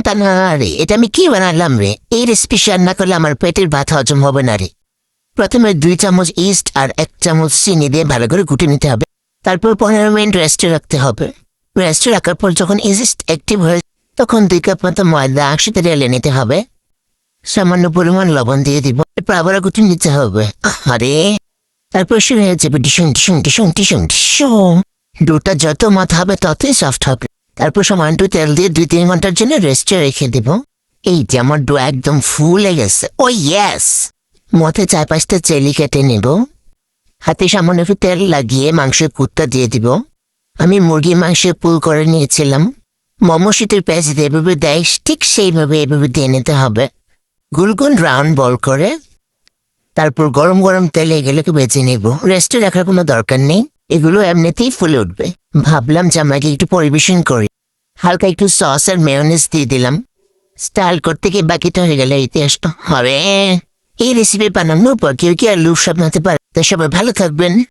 তা না রে, এটা আমি কি বানালাম রে? এই রেসিপি শেয়ার না করলে আমার পেটের ভাত হজম হবে না রে। প্রথমে 2 চামচ ইস্ট আর 1 চামচ চিনি দিয়ে ভালো করে গুটে নিতে হবে। তারপর 15 মিনিট রেস্টে রাখতে হবে। রেস্টে রাখার পর যখন ইস্ট অ্যাক্টিভ হয়ে তখন 2 কাপ মতো ময়দা একসাথে ঢেলে নিতে হবে। সামান্য পরিমাণ লবণ দিয়ে দিব। এরপর আবার গুটে নিতে হবে। আরে তারপর শুরু হয়ে যাবে ডিসুম ডিসুম ডিসুম ডিসুম ডিসুম। ডোটা যত মত হবে ততই সফট হবে। তারপর সামান্য তেল দিয়ে 2-3 ঘন্টার জন্য রেস্টে রেখে দিব। এই যে আমার ডো একদম ফুলে গেছে। ও ইয়েস! মতে 4-5টা চেলি কেটে নেব। হাতে সামান্য একটু তেল লাগিয়ে মাংসের পুরটা দিয়ে দিব। আমি মুরগির মাংসের পুর করে নিয়েছিলাম। মোমো শীতের পেঁয়াজ যেভাবে দেয় ঠিক সেইভাবে এভাবে দিয়ে নিতে হবে। গোল গোল রাউন্ড বল করে। তারপর গরম গরম তেলে এগুলোকে বেজে নেব। রেস্টে রাখার কোনো দরকার নেই, এগুলো এমনিতেই ফুলে উঠবে। ভাবলাম যে আমাকে একটু পরিবেশন করি। হালকা একটু সস আর মেয়োনিজ দিয়ে দিলাম। স্টাইল করতে গিয়ে বাকিটা হয়ে গেল ইতিহাস হবে। এই রেসিপি বানানোর পর কেউ কি আর লুপ সামলাতে পারে? তো সবাই ভালো থাকবেন।